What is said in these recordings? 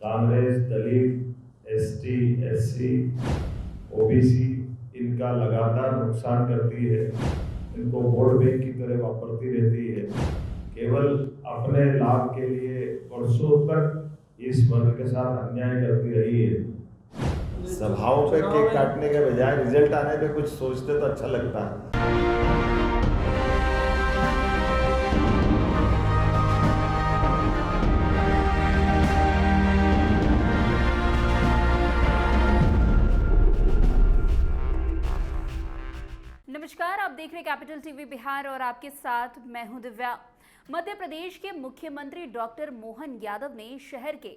कांग्रेस, दलित, ST, SC, OBC इनका लगातार नुकसान करती है, इनको वोट बैंक की तरह वापरती रहती है, केवल अपने लाभ के लिए वर्षों तक इस वर्ग के साथ अन्याय करती रही है। सभाओं पे केक काटने के बजाय रिजल्ट आने पे कुछ सोचते तो अच्छा लगता है। नमस्कार, आप देख रहे कैपिटल टीवी बिहार और आपके साथ मैं हूं दिव्या। मध्य प्रदेश के मुख्यमंत्री डॉक्टर मोहन यादव ने शहर के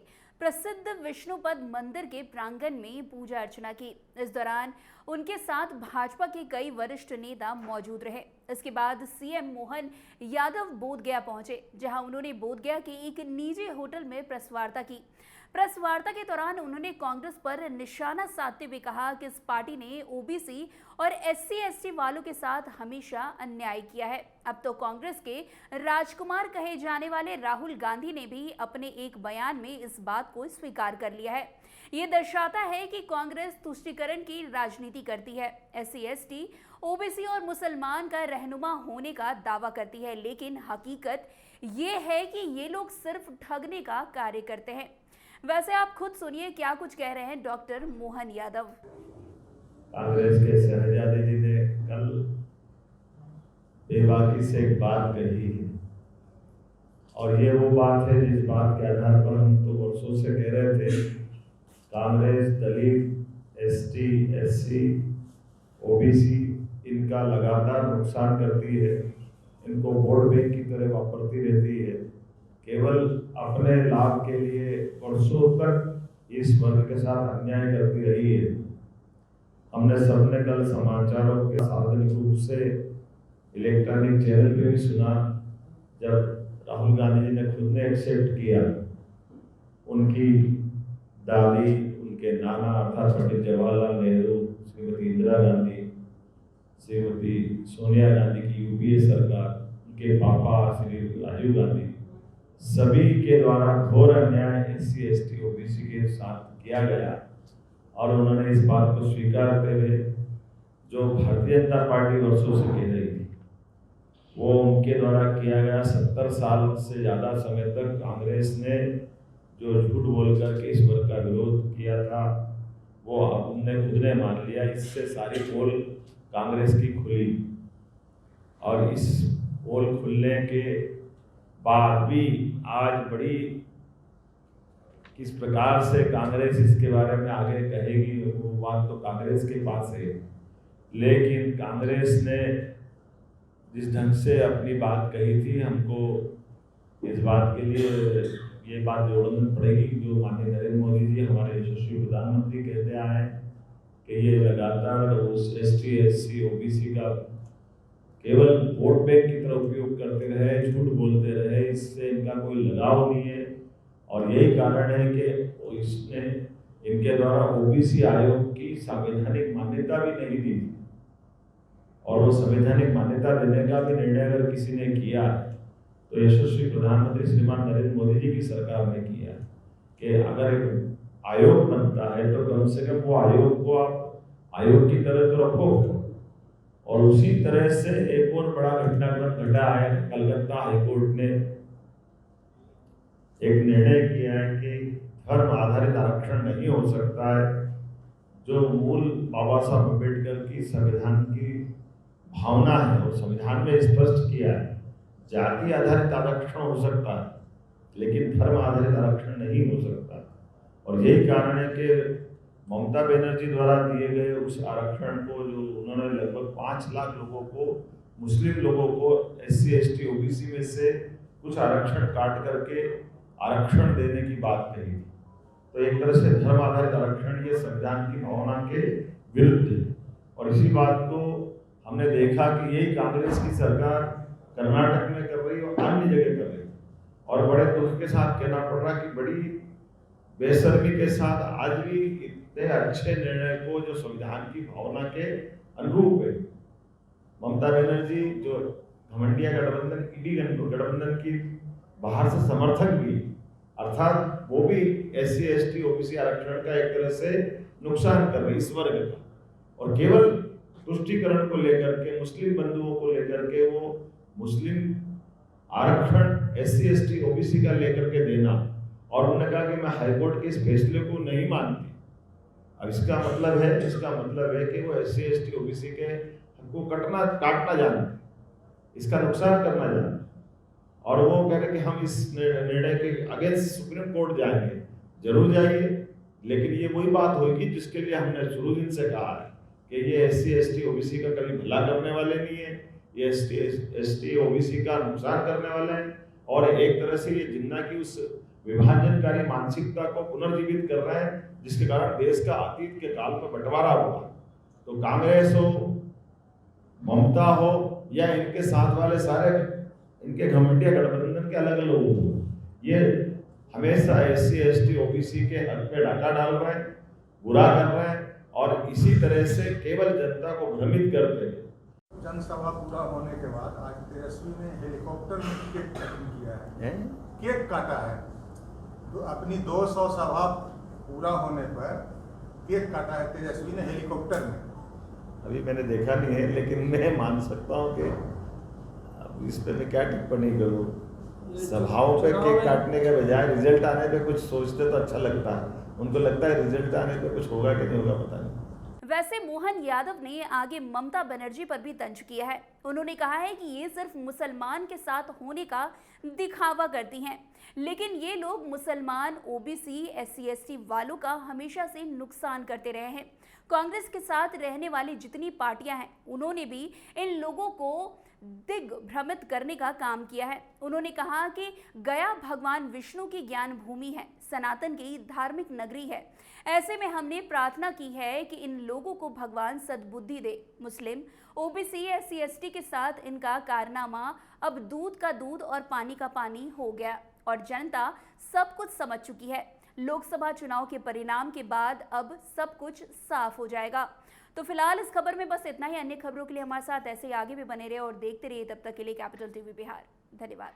प्रसिद्ध विष्णुपद मंदिर के प्रांगण में पूजा अर्चना की। इस दौरान उनके साथ भाजपा के कई वरिष्ठ नेता मौजूद रहे। इसके बाद सीएम मोहन यादव बोधगया पहुंचे, जहां उन्होंने बोधगया के एक निजी होटल में प्रेस वार्ता की। प्रेस वार्ता के दौरान उन्होंने कांग्रेस पर निशाना साधते हुए कहा कि इस पार्टी ने ओबीसी और एससी/एसटी वालों के साथ हमेशा अन्याय किया है। अब तो कांग्रेस के राजकुमार कहे जाने वाले राहुल गांधी ने भी अपने एक बयान में इस बात को स्वीकार कर लिया है। ये दर्शाता है कि कांग्रेस तुष्टीकरण की राजनीति करती है, एससी/एसटी, ओबीसी और मुसलमान का रहनुमा होने का दावा करती है, लेकिन हकीकत ये है कि ये लोग सिर्फ ठगने का कार्य करते हैं। वैसे आप खुद सुनिए क्या कुछ कह रहे हैं डॉक्टर मोहन यादव। कांग्रेस के शहजादे जी ने कल बेबाकी से एक बात कही है, और ये वो बात है जिस बात के आधार पर हम तो वर्षों से कह रहे थे, कांग्रेस, दलित, एसटी, एससी, ओबीसी इनका लगातार नुकसान करती है, इनको वोट बैंक की तरह वापरती रहती है, केवल अपने लाभ के लिए वर्षों तक इस वर्ग के साथ अन्याय करती रही है। हमने सबने कल समाचारों के सार्वजनिक रूप से इलेक्ट्रॉनिक चैनल पे भी सुना, जब राहुल गांधी जी ने खुद ने एक्सेप्ट किया उनकी दादी, उनके नाना अर्थात पंडित जवाहरलाल नेहरू, श्रीमती इंदिरा गांधी, श्रीमती सोनिया गांधी की यूपीए सरकार, उनके पापा श्री राजीव गांधी, सभी के द्वारा घोर अन्याय एससी, एसटी, ओबीसी के साथ किया गया। और उन्होंने इस बात को स्वीकार करते हुए जो भारतीय जनता पार्टी वर्षों से कह रही थी, वो उनके द्वारा किया गया 70 साल से ज़्यादा समय तक कांग्रेस ने जो झूठ बोल करके इस वर्ग का विरोध किया था, वो अब उनने खुद ने मान लिया। इससे सारी पोल कांग्रेस की खुली, और इस पोल खुलने के बाद भी आज बड़ी किस प्रकार से कांग्रेस इसके बारे में आगे कहेगी, वो बात तो कांग्रेस के पास है। लेकिन कांग्रेस ने जिस ढंग से अपनी बात कही थी, हमको इस बात के लिए ये बात जोड़नी पड़ेगी जो माननीय नरेंद्र मोदी जी हमारे यशस्वी प्रधानमंत्री कहते आए हैं कि ये लगातार उस एसटी, एससी, ओबीसी का केवल वोट बैंक की तरह उपयोग करते रहे, झूठ बोलते रहे, इससे इनका कोई लगाव नहीं है। और यही कारण है कि इसने इनके द्वारा ओबीसी आयोग की संवैधानिक मान्यता भी नहीं दी, और वो संवैधानिक मान्यता देने का भी निर्णय अगर किसी ने किया तो यशस्वी प्रधानमंत्री श्रीमान नरेंद्र मोदी जी की सरकार ने किया कि अगर एक आयोग बनता है तो कम से कम वो आयोग को आप आयोग की तरह तो रखो। और उसी तरह से एक और बड़ा घटनाक्रम घटा है, कलकत्ता हाईकोर्ट ने एक निर्णय किया है कि धर्म आधारित आरक्षण नहीं हो सकता है, जो मूल बाबा साहब अम्बेडकर की संविधान की भावना है, और संविधान में स्पष्ट किया है जाति आधारित आरक्षण हो सकता है लेकिन धर्म आधारित आरक्षण नहीं हो सकता। और यही कारण है कि ममता बनर्जी द्वारा दिए गए उस आरक्षण को, जो उन्होंने लगभग 5 लाख लोगों को, मुस्लिम लोगों को एससी, एसटी, ओबीसी में से कुछ आरक्षण काट करके आरक्षण देने की बात कही थी। तो एक तरह से धर्म आधारित आरक्षण ये संविधान की भावना के विरुद्ध है। और इसी बात को हमने देखा कि यही कांग्रेस की सरकार कर्नाटक में कर रही और अन्य जगह कर रही, और बड़े दुख के साथ कहना पड़ रहा कि बड़ी बेशर्मी के साथ आज भी इतने अच्छे निर्णय को जो संविधान की भावना के अनुरूप है, ममता बनर्जी जो घमंडिया गठबंधन, ईडी गठबंधन की बाहर से समर्थक भी, अर्थात वो भी SC ST OBC आरक्षण का एक तरह से नुकसान कर रही इस वर्ग का। और केवल तुष्टीकरण को लेकर के, मुस्लिम बंधुओं को लेकर के वो मुस्लिम आरक्षण SC ST OBC का लेकर के देना, और उन्होंने कहा कि मैं हाईकोर्ट के इस फैसले को नहीं मानती। अब इसका मतलब है कि वो SC ST OBC के हक को काटना जानते, इसका नुकसान करना जानते, और वो कह रहे कि हम इस निर्णय के अगेंस्ट सुप्रीम कोर्ट जाएंगे। जरूर जाइए, लेकिन ये वही बात होगी जिसके लिए हमने शुरू दिन से कहा है कि ये SC ST OBC का कभी भला करने वाले नहीं है, ये SC ST OBC का नुकसान करने वाले हैं, और एक तरह से ये जिन्ना की उस विभाजनकारी मानसिकता को पुनर्जीवित कर रहे हैं, जिसके कारण देश का अतीत के काल में बंटवारा हुआ। तो कांग्रेस हो, ममता हो, या इनके साथ वाले सारे इनके घमंडिया गठबंधन के अलग अलग लोग, ये हमेशा SC ST OBC के हक पे डाका डाल रहे हैं, बुरा कर रहे हैं, और इसी तरह से केवल जनता को भ्रमित करते हैं। जनसभा पूरा होने के बाद आज तेजस्वी ने हेलीकॉप्टर में केक कटिंग किया है, केक काटा है। तो अपनी 200 सभा पूरा होने पर केक काटा है तेजस्वी ने हेलीकॉप्टर में। अभी मैंने देखा नहीं है, लेकिन मैं मान सकता हूँ कि अब इस पे मैं क्या टिप्पणी करूँ। सभाओं पे केक काटने के बजाय रिजल्ट आने पे कुछ सोचते तो अच्छा लगता है। उनको लगता है रिजल्ट आने पे कुछ होगा कि नहीं होगा, पता नहीं। वैसे मोहन यादव ने आगे ममता बनर्जी पर भी तंज किया है। उन्होंने कहा है कि ये सिर्फ मुसलमान के साथ होने का दिखावा करती हैं, लेकिन ये लोग मुसलमान, OBC, SC ST वालों का हमेशा से नुकसान करते रहे हैं। कांग्रेस के साथ रहने वाली जितनी पार्टियां हैं, उन्होंने भी इन लोगों को दिग्भ्रमित करने का काम किया है। उन्होंने कहा कि गया भगवान विष्णु की ज्ञान भूमि है, सनातन की धार्मिक नगरी है। ऐसे में हमने प्रार्थना की है कि इन लोगों को भगवान सद्बुद्धि दे। मुस्लिम, OBC, SC ST के साथ इनका कारनामा अब दूध का दूध और पानी का पानी हो गया, और जनता सब कुछ समझ चुकी है। लोकसभा चुनाव के परिणाम के बाद अब सब कुछ साफ हो जाएगा। तो फिलहाल इस खबर में बस इतना ही। अन्य खबरों के लिए हमारे साथ ऐसे ही आगे भी बने रहे और देखते रहिए। तब तक के लिए कैपिटल TV बिहार। धन्यवाद।